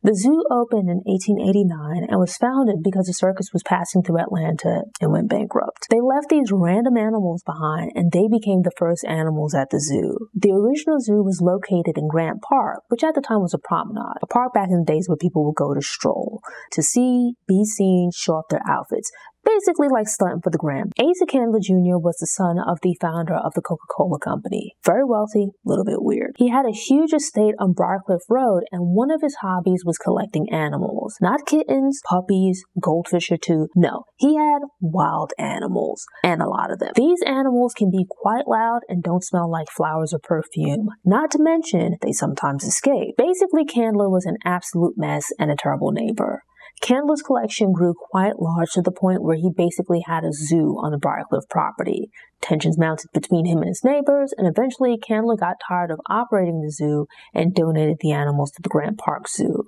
The zoo opened in 1889 and was founded because a circus was passing through Atlanta and went bankrupt. They left these random animals behind and they became the first animals at the zoo. The original zoo was located in Grant Park, which at the time was a promenade, a park back in the days where people would go to stroll, to see, be seen, show off their outfits. Basically like stunting for the gram. Asa Candler Jr. was the son of the founder of the Coca-Cola Company. Very wealthy, a little bit weird. He had a huge estate on Briarcliff Road, and one of his hobbies was collecting animals. Not kittens, puppies, goldfish or two. No, he had wild animals, and a lot of them. These animals can be quite loud and don't smell like flowers or perfume. Not to mention, they sometimes escape. Basically, Candler was an absolute mess and a terrible neighbor. Candler's collection grew quite large to the point where he basically had a zoo on the Briarcliff property. Tensions mounted between him and his neighbors, and eventually Candler got tired of operating the zoo and donated the animals to the Grant Park Zoo.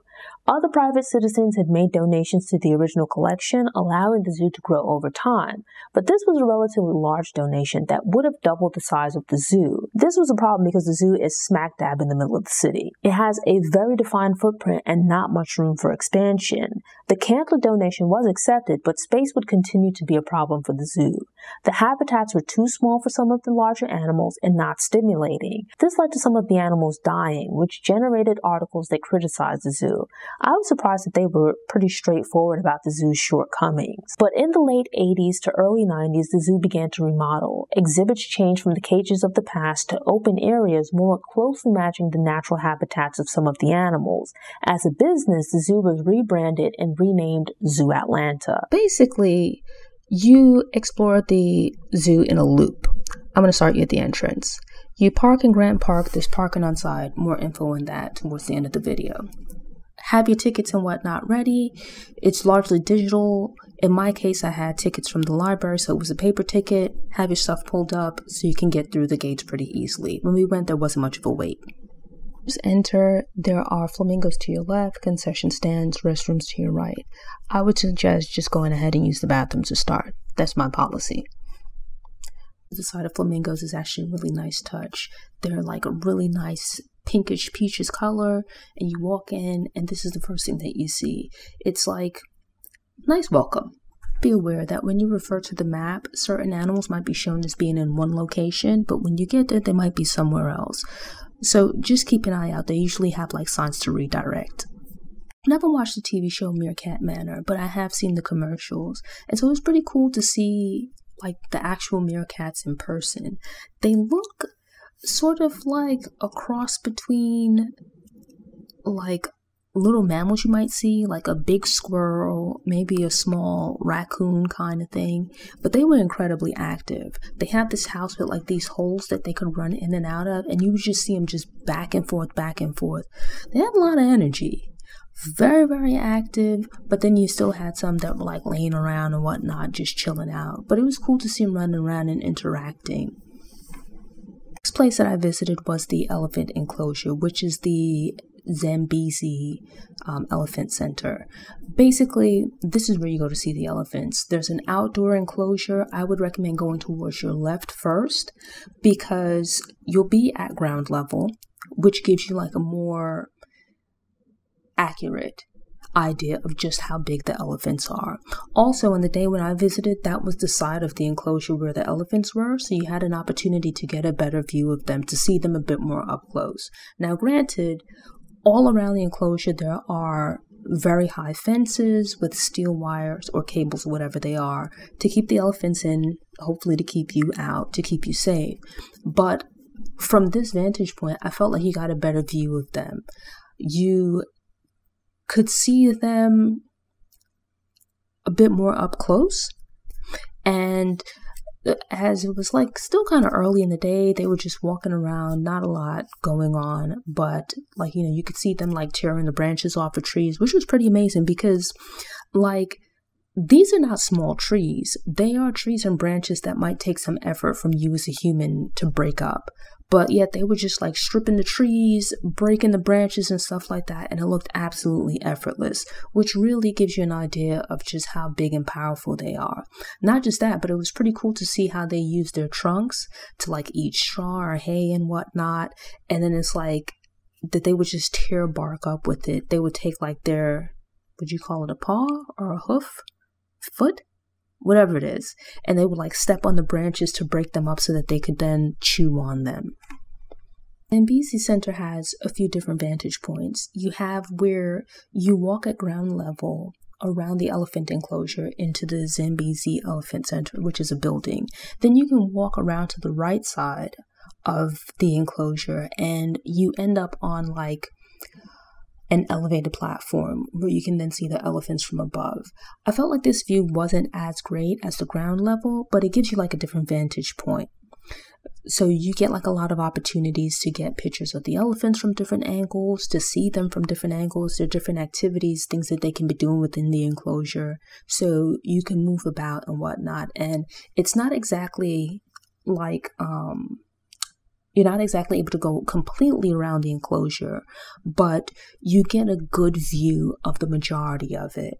Other private citizens had made donations to the original collection, allowing the zoo to grow over time. But this was a relatively large donation that would have doubled the size of the zoo. This was a problem because the zoo is smack dab in the middle of the city. It has a very defined footprint and not much room for expansion. The Candler donation was accepted, but space would continue to be a problem for the zoo. The habitats were too small for some of the larger animals and not stimulating. This led to some of the animals dying, which generated articles that criticized the zoo. I was surprised that they were pretty straightforward about the zoo's shortcomings. But in the late 80s to early 90s, the zoo began to remodel. Exhibits changed from the cages of the past to open areas more closely matching the natural habitats of some of the animals. As a business, the zoo was rebranded and renamed Zoo Atlanta. Basically, you explore the zoo in a loop. I'm going to start you at the entrance. You park in Grant Park. There's parking on side. More info on that towards the end of the video. Have your tickets and whatnot ready. It's largely digital. In my case, I had tickets from the library, so it was a paper ticket. Have your stuff pulled up so you can get through the gates pretty easily. When we went, there wasn't much of a wait. Just enter. There are flamingos to your left, concession stands, restrooms to your right. I would suggest just going ahead and use the bathroom to start. That's my policy. The side of flamingos is actually a really nice touch. They're like a really nice pinkish peaches color, and you walk in and this is the first thing that you see. It's like nice welcome. Be aware that when you refer to the map, certain animals might be shown as being in one location, but when you get there they might be somewhere else. So just keep an eye out. They usually have like signs to redirect. I never watched the TV show Meerkat Manor, but I have seen the commercials, and so it's pretty cool to see like the actual meerkats in person. They look sort of like a cross between like little mammals you might see, like a big squirrel, maybe a small raccoon kind of thing, but they were incredibly active. They have this house with like these holes that they could run in and out of, and you would just see them just back and forth, back and forth. They have a lot of energy. Very, very active, but then you still had some that were like laying around and whatnot, just chilling out. But it was cool to see them running around and interacting. Next place that I visited was the elephant enclosure, which is the Zambezi Elephant Center. Basically, this is where you go to see the elephants. There's an outdoor enclosure. I would recommend going towards your left first because you'll be at ground level, which gives you like a more accurate idea of just how big the elephants are. Also, in the day when I visited, that was the side of the enclosure where the elephants were, so you had an opportunity to get a better view of them, to see them a bit more up close. Now, granted, all around the enclosure there are very high fences with steel wires or cables, whatever they are, to keep the elephants in, hopefully to keep you out, to keep you safe. But from this vantage point, I felt like you got a better view of them. You could see them a bit more up close, and as it was like still kind of early in the day, they were just walking around, not a lot going on, but like, you know, you could see them like tearing the branches off of trees, which was pretty amazing because like these are not small trees. They are trees and branches that might take some effort from you as a human to break up. But yet they were just like stripping the trees, breaking the branches and stuff like that. And it looked absolutely effortless, which really gives you an idea of just how big and powerful they are. Not just that, but it was pretty cool to see how they use their trunks to like eat straw or hay and whatnot. And then it's like that they would just tear bark up with it. They would take like their, would you call it a paw or a hoof? Foot? Whatever it is. And they would like step on the branches to break them up so that they could then chew on them. Zambezi Center has a few different vantage points. You have where you walk at ground level around the elephant enclosure into the Zambezi Elephant Center, which is a building. Then you can walk around to the right side of the enclosure and you end up on like an elevated platform where you can then see the elephants from above. I felt like this view wasn't as great as the ground level, but it gives you like a different vantage point. So you get like a lot of opportunities to get pictures of the elephants from different angles, to see them from different angles. There are different activities, things that they can be doing within the enclosure. So you can move about and whatnot. And it's not exactly like, you're not exactly able to go completely around the enclosure, but you get a good view of the majority of it.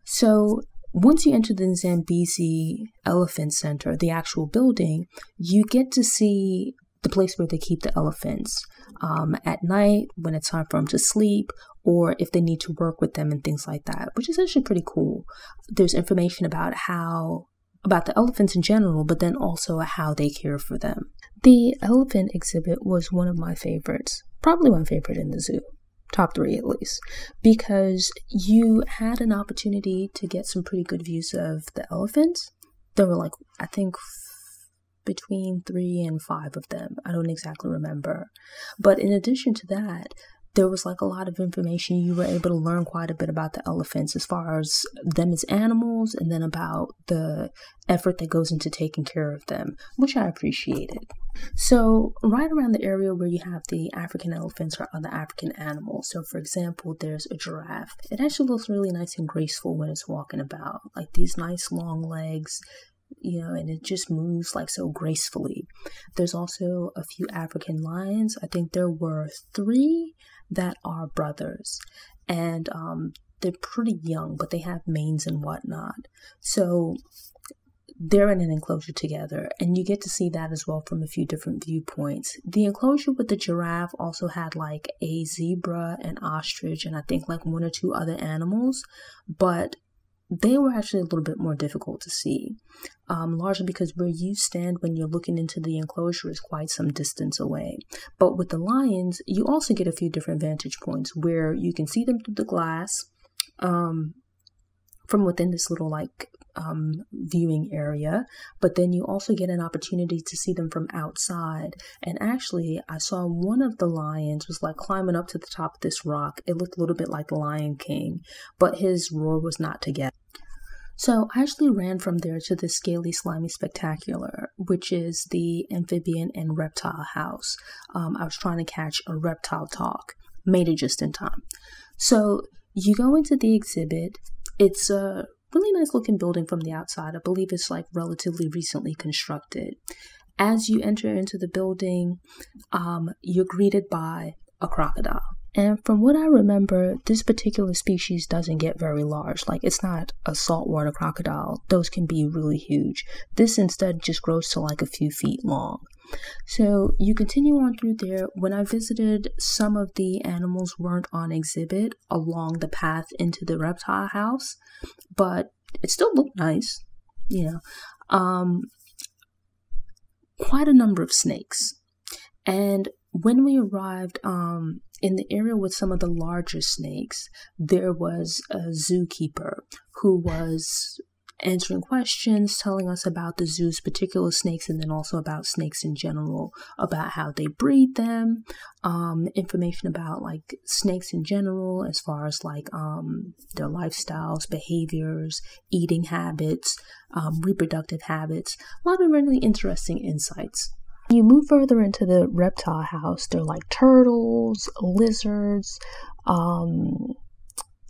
So once you enter the Zambezi Elephant Center, the actual building, you get to see the place where they keep the elephants at night when it's time for them to sleep, or if they need to work with them and things like that, which is actually pretty cool. There's information about the elephants in general, but then also how they care for them. The elephant exhibit was one of my favorites, probably my favorite in the zoo. Top 3 at least, because you had an opportunity to get some pretty good views of the elephants. There were like, I think between 3 and 5 of them. I don't exactly remember. But in addition to that, there was like a lot of information. You were able to learn quite a bit about the elephants as far as them as animals, and then about the effort that goes into taking care of them, which I appreciated. So right around the area where you have the African elephants or other African animals. So for example, there's a giraffe. It actually looks really nice and graceful when it's walking about, like these nice long legs, you know, and it just moves like so gracefully. There's also a few African lions. I think there were 3 that are brothers, and they're pretty young, but they have manes and whatnot. So they're in an enclosure together, and you get to see that as well from a few different viewpoints. The enclosure with the giraffe also had like a zebra, an ostrich, and I think like 1 or 2 other animals, but they were actually a little bit more difficult to see, largely because where you stand when you're looking into the enclosure is quite some distance away. But with the lions, you also get a few different vantage points where you can see them through the glass from within this little like viewing area, but then you also get an opportunity to see them from outside. And actually, I saw one of the lions was like climbing up to the top of this rock. It looked a little bit like the Lion King, but his roar was not together. So I actually ran from there to the Scaly Slimy Spectacular, which is the amphibian and reptile house. I was trying to catch a reptile talk. Made it just in time. So you go into the exhibit. It's a really nice looking building from the outside. I believe it's like relatively recently constructed. As you enter into the building, you're greeted by a crocodile. And from what I remember, this particular species doesn't get very large. Like, it's not a saltwater crocodile. Those can be really huge. This instead just grows to like a few feet long. So you continue on through there. When I visited, some of the animals weren't on exhibit along the path into the reptile house, but it still looked nice, you know. Quite a number of snakes. And when we arrived in the area with some of the larger snakes, there was a zookeeper who was answering questions, telling us about the zoo's particular snakes, and then also about snakes in general, about how they breed them, information about like snakes in general, as far as like their lifestyles, behaviors, eating habits, reproductive habits. A lot of really interesting insights. You move further into the reptile house, there are like turtles, lizards,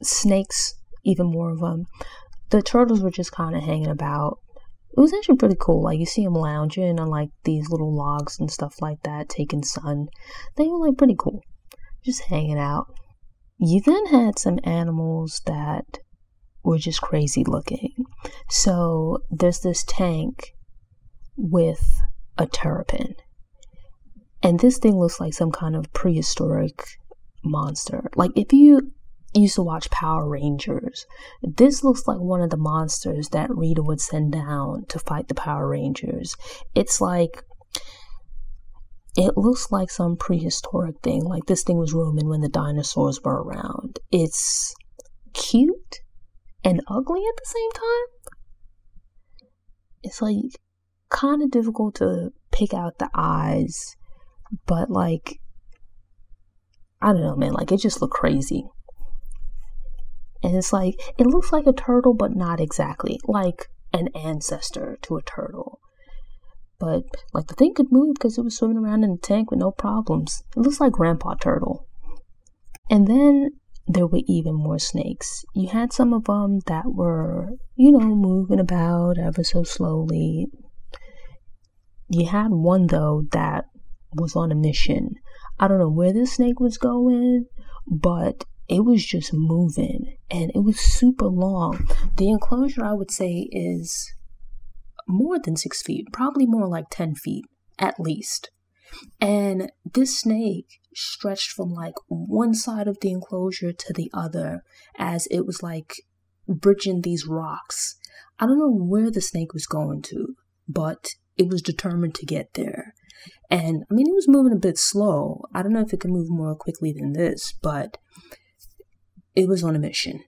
snakes, even more of them. The turtles were just kind of hanging about. It was actually pretty cool. Like, you see them lounging on like these little logs and stuff like that, taking sun. They were like pretty cool, just hanging out. You then had some animals that were just crazy looking. So there's this tank with a terrapin. And this thing looks like some kind of prehistoric monster. Like if you used to watch Power Rangers, this looks like one of the monsters that Rita would send down to fight the Power Rangers. It looks like some prehistoric thing, like this thing was roaming when the dinosaurs were around. It's cute and ugly at the same time. It's like kind of difficult to pick out the eyes, but like, I don't know, man, like it just looked crazy. And it's like, it looks like a turtle, but not exactly, like an ancestor to a turtle. But like the thing could move because it was swimming around in the tank with no problems. It looks like Grandpa Turtle. And then there were even more snakes. You had some of them that were, moving about ever so slowly. You had one though that was on a mission. I don't know where this snake was going, but it was just moving and it was super long. The enclosure, I would say, is more than 6 feet, probably more like 10 feet at least. And this snake stretched from like one side of the enclosure to the other as it was like bridging these rocks. I don't know where the snake was going to, but it was determined to get there. And I mean, it was moving a bit slow. I don't know if it could move more quickly than this, but it was on a mission.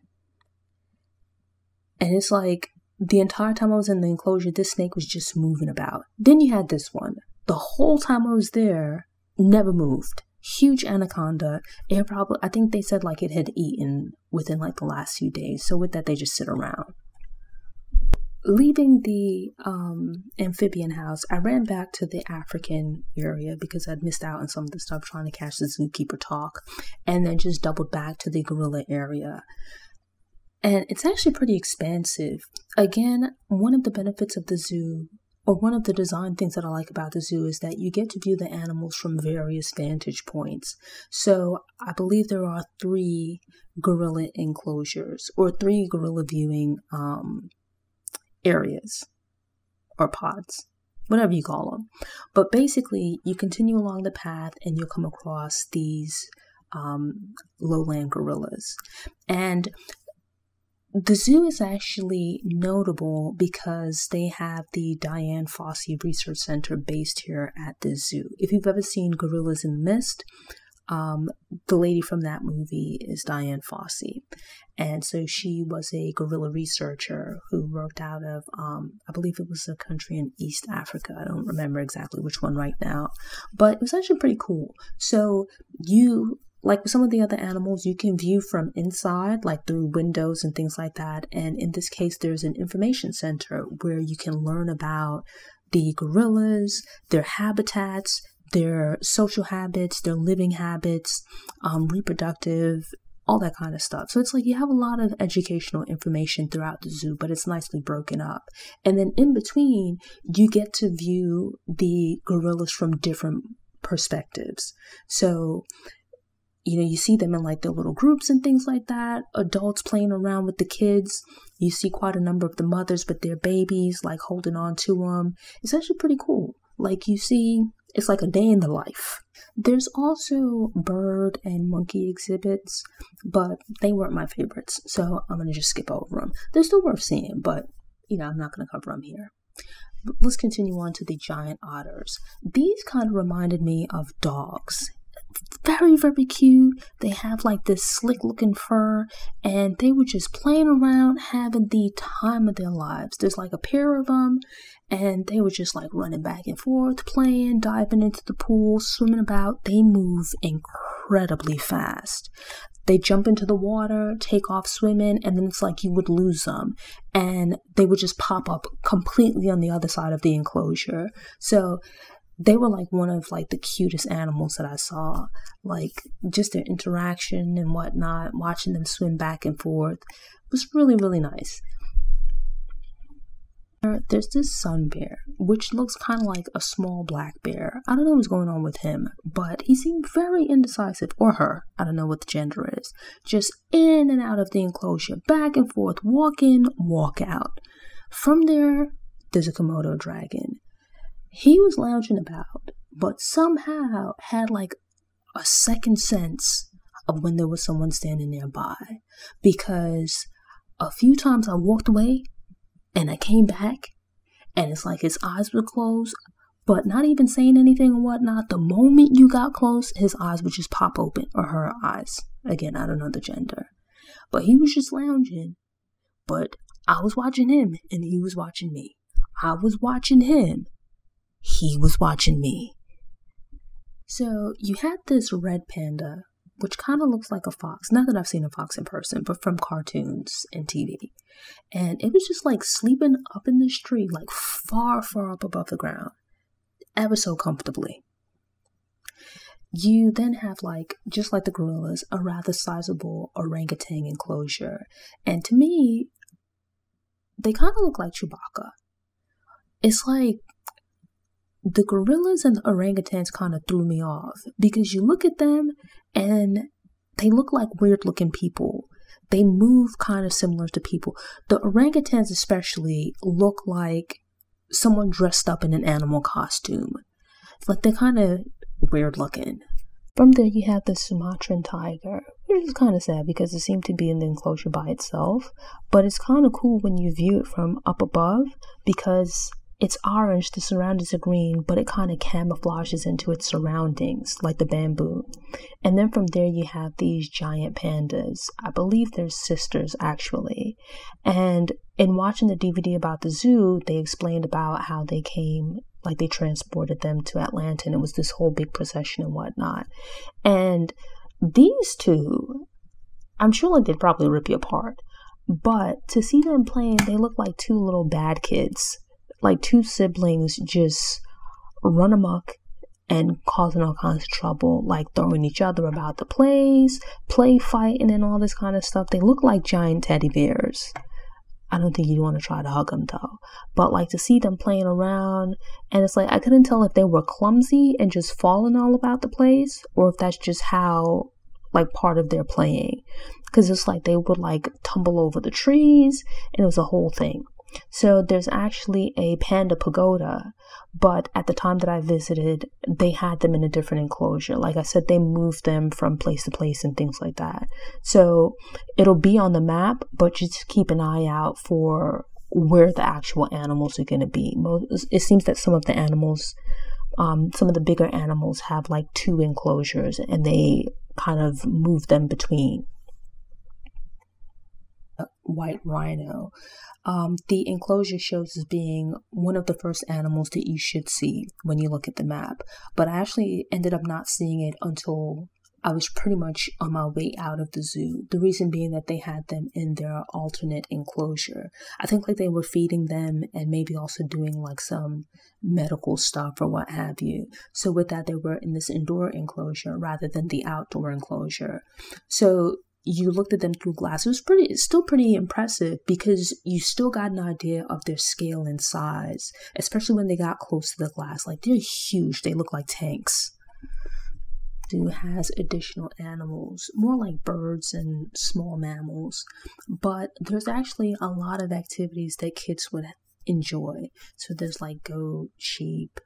And it's like the entire time I was in the enclosure, this snake was just moving about. Then you had this one. The whole time I was there, never moved. Huge anaconda. I think they said like it had eaten within like the last few days. So with that, they just sit around. Leaving the amphibian house, I ran back to the African area because I'd missed out on some of the stuff trying to catch the zookeeper talk, and then just doubled back to the gorilla area. And it's actually pretty expansive. Again, one of the benefits of the zoo, or one of the design things that I like about the zoo, is that you get to view the animals from various vantage points. So I believe there are 3 gorilla enclosures, or 3 gorilla viewing areas or pods, whatever you call them. But basically, you continue along the path and you'll come across these lowland gorillas. And the zoo is actually notable because they have the Dian Fossey Research Center based here at the zoo. If you've ever seen Gorillas in the Mist, the lady from that movie is Dian Fossey. And so she was a gorilla researcher who worked out of, I believe it was a country in East Africa. I don't remember exactly which one right now, but it was actually pretty cool. So like with some of the other animals, you can view from inside, like through windows and things like that. And in this case, there's an information center where you can learn about the gorillas, their habitats, their social habits, their living habits, reproductive, all that kind of stuff. So it's like you have a lot of educational information throughout the zoo, but it's nicely broken up. And then in between, you get to view the gorillas from different perspectives. So you see them in like their little groups and things like that. Adults playing around with the kids. You see quite a number of the mothers with their babies, like holding on to them. It's actually pretty cool. Like it's like a day in the life. There's also bird and monkey exhibits, but they weren't my favorites. So I'm going to just skip over them. They're still worth seeing, but I'm not going to cover them here. Let's continue on to the giant otters. These kind of reminded me of dogs. Very, very cute. They have like this slick looking fur, and they were just playing around, having the time of their lives. There's like a pair of them, and they were just like running back and forth, playing, diving into the pool, swimming about. They move incredibly fast. They jump into the water, take off swimming, and then it's like you would lose them, and they would just pop up completely on the other side of the enclosure. So they were like one of like the cutest animals that I saw, like just their interaction and whatnot, watching them swim back and forth was really, really nice. There's this sun bear, which looks kind of like a small black bear. I don't know what's going on with him, but he seemed very indecisive, or her. I don't know what the gender is. Just in and out of the enclosure, back and forth, walk in, walk out. From there's a Komodo dragon. He was lounging about, but somehow had like a second sense of when there was someone standing nearby, because a few times I walked away and I came back and it's like his eyes were closed, but not even saying anything or whatnot. The moment you got close, his eyes would just pop open, or her eyes. Again, I don't know the gender. But he was just lounging. But I was watching him and he was watching me. I was watching him. He was watching me. So you had this red panda, which kind of looks like a fox. Not that I've seen a fox in person, but from cartoons and TV. And it was just like sleeping up in this tree, like far, far up above the ground, ever so comfortably. You then have, like, just like the gorillas, a rather sizable orangutan enclosure. And to me, they kind of look like Chewbacca. It's like the gorillas and the orangutans kind of threw me off, because you look at them and they look like weird looking people. They move kind of similar to people. The orangutans especially look like someone dressed up in an animal costume. It's like they're kind of weird looking. From there you have the Sumatran tiger, which is kind of sad because it seemed to be in the enclosure by itself, but it's kind of cool when you view it from up above, because it's orange, the surroundings are green, but it kind of camouflages into its surroundings, like the bamboo. And then from there you have these giant pandas. I believe they're sisters, actually. And in watching the DVD about the zoo, they explained about how they came, like they transported them to Atlanta, and it was this whole big procession and whatnot. And these two, I'm sure like they'd probably rip you apart, but to see them playing, they look like two little bad kids. Like two siblings just run amok and causing all kinds of trouble, like throwing each other about the place, play fighting and all this kind of stuff. They look like giant teddy bears. I don't think you'd want to try to hug them though. But like to see them playing around, and it's like I couldn't tell if they were clumsy and just falling all about the place, or if that's just how, like, part of their playing. Because it's like they would like tumble over the trees, and it was a whole thing. So there's actually a panda pagoda, but at the time that I visited, they had them in a different enclosure. Like I said, they moved them from place to place and things like that. So it'll be on the map, but just keep an eye out for where the actual animals are going to be. It seems that some of the animals, some of the bigger animals have like two enclosures, and they kind of move them between. White rhino. The enclosure shows as being one of the first animals that you should see when you look at the map, but I actually ended up not seeing it until I was pretty much on my way out of the zoo. The reason being that they had them in their alternate enclosure. I think like they were feeding them and maybe also doing like some medical stuff or what have you. So with that, they were in this indoor enclosure rather than the outdoor enclosure. So you looked at them through glass. It's still pretty impressive, because you still got an idea of their scale and size, especially when they got close to the glass. Like, they're huge. They look like tanks. Zoo has additional animals, more like birds and small mammals, but there's actually a lot of activities that kids would enjoy. So there's like goat, sheep,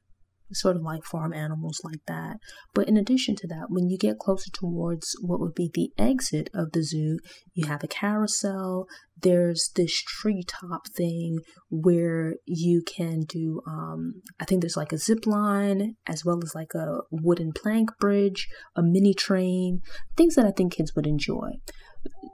sort of like farm animals like that. But in addition to that, when you get closer towards what would be the exit of the zoo, you have a carousel. There's this treetop thing where you can do, I think there's like a zip line, as well as like a wooden plank bridge, a mini train, things that I think kids would enjoy.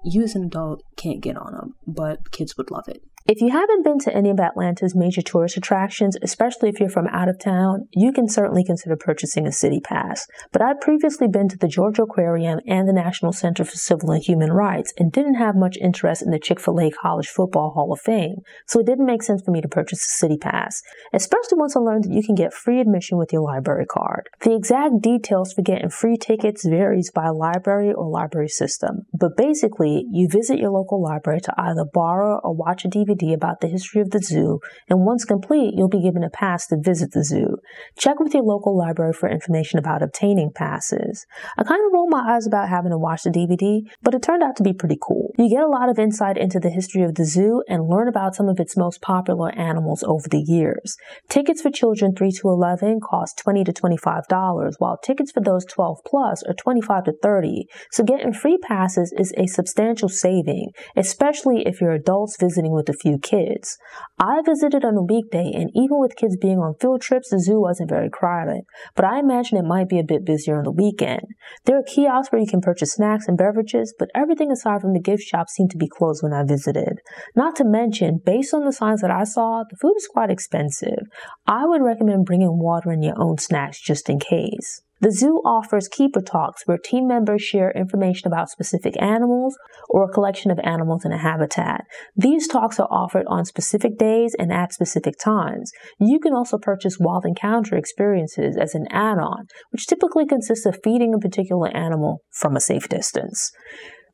You as an adult can't get on them, but kids would love it. If you haven't been to any of Atlanta's major tourist attractions, especially if you're from out of town, you can certainly consider purchasing a city pass. But I'd previously been to the Georgia Aquarium and the National Center for Civil and Human Rights and didn't have much interest in the Chick-fil-A College Football Hall of Fame, so it didn't make sense for me to purchase a city pass, especially once I learned that you can get free admission with your library card. The exact details for getting free tickets varies by library or library system, but basically, you visit your local library to either borrow or watch a DVD about the history of the zoo, and once complete, you'll be given a pass to visit the zoo. Check with your local library for information about obtaining passes. I kind of rolled my eyes about having to watch the DVD, but it turned out to be pretty cool. You get a lot of insight into the history of the zoo and learn about some of its most popular animals over the years. Tickets for children 3 to 11 cost $20 to $25, while tickets for those 12 plus are $25 to $30. So getting free passes is a substantial saving, especially if you're adults visiting with a few kids. I visited on a weekday, and even with kids being on field trips, the zoo wasn't very crowded, but I imagine it might be a bit busier on the weekend. There are kiosks where you can purchase snacks and beverages, but everything aside from the gift shop seemed to be closed when I visited. Not to mention, based on the signs that I saw, the food is quite expensive. I would recommend bringing water and your own snacks just in case. The zoo offers keeper talks where team members share information about specific animals or a collection of animals in a habitat. These talks are offered on specific days and at specific times. You can also purchase wild encounter experiences as an add-on, which typically consists of feeding a particular animal from a safe distance.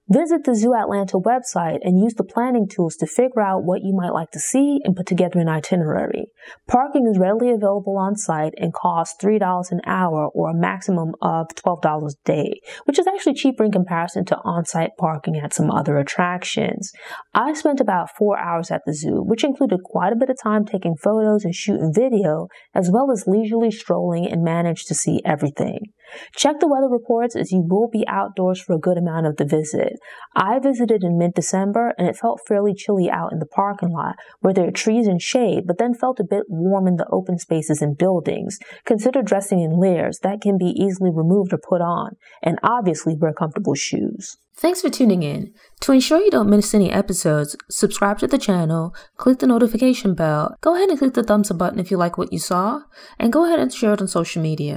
Visit the Zoo Atlanta website and use the planning tools to figure out what you might like to see and put together an itinerary. Parking is readily available on site and costs $3 an hour or a maximum of $12 a day, which is actually cheaper in comparison to on-site parking at some other attractions. I spent about 4 hours at the zoo, which included quite a bit of time taking photos and shooting video, as well as leisurely strolling, and managed to see everything. Check the weather reports, as you will be outdoors for a good amount of the visit. I visited in mid-December and it felt fairly chilly out in the parking lot where there are trees and shade, but then felt a bit warm in the open spaces and buildings. Consider dressing in layers that can be easily removed or put on, and obviously wear comfortable shoes. Thanks for tuning in. To ensure you don't miss any episodes, subscribe to the channel, click the notification bell, go ahead and click the thumbs up button if you like what you saw, and go ahead and share it on social media.